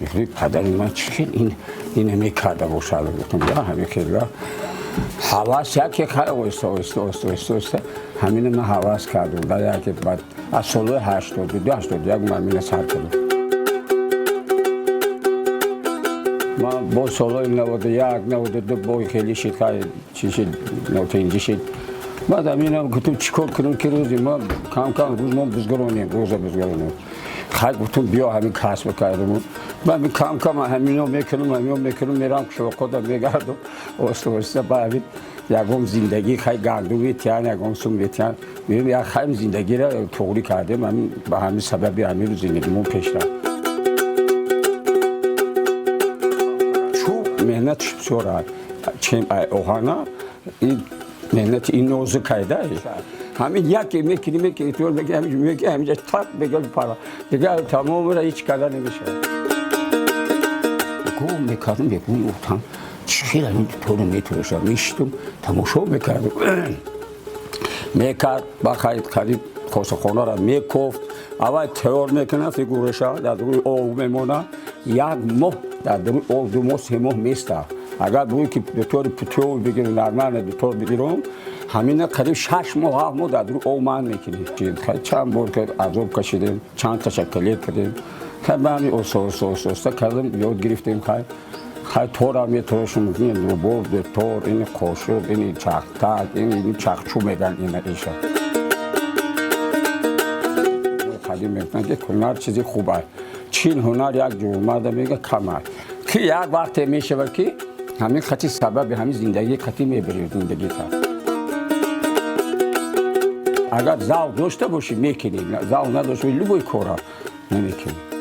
میگه پدر من چی این میکرده باشه گفتم یا همین که حواس که خیلی اوسته همین من حواس کردم در یک بعد از سال 82 من می سر کردم من با سال 91 92 با خیلی شد که چیزی نوتینجی شد بعد همین گفتم چیکار کنم که روزی ما کم روز ما بزرگانیم خیلی گفتم بیا همین کسب کردم من کم همینو میکنم میرم شوکودا میگردم اوسته بعد یکم زندگی خیلی گندمی تیان یکم سوم تیان میرم یا خیلی زندگی را طوری کردم همین به همین سببی همین رو زندگیمون پیش رفت چون مهنت شورا چیم اوهانا این مهنت این نوزه کایده همین یکی میکنی تو میگه همینجا تاک بگل پارا دیگه تمام را هیچ کار نمیشه گم میکردم بگوی اوتان چی را این طور میتونشم میشتم تماشا میکردم میکرد بخواهید خرید کاسخانه را میکفت اول تیار میکنه فیگورشا در روی آب میمونه یک ماه در روی آب 2 ماه 3 ماه میسته اگر بگوی که به طور پترول بگیرم نرمانه به طور بگیرم همین قریب 6 ماه 7 ماه در روی آب من میکنیم چند بار که عذاب کشیدیم چند تشکلی کردیم که به همین اوستا کردیم یاد گرفتیم که خیلی طور هم یه طورشون میگیم رو برد طور این قاشق این چختک این چخچو میگن این ایشا قدیم میگن که هنر چیزی خوبه چین هنر یک جور مرد میگه کمر که یک وقت میشه که همین خطی سبب همین زندگی خطی میبرید زندگی تا اگر زاو داشته باشی میکنی زاو نداشته باشی لبوی کورا نمیکنی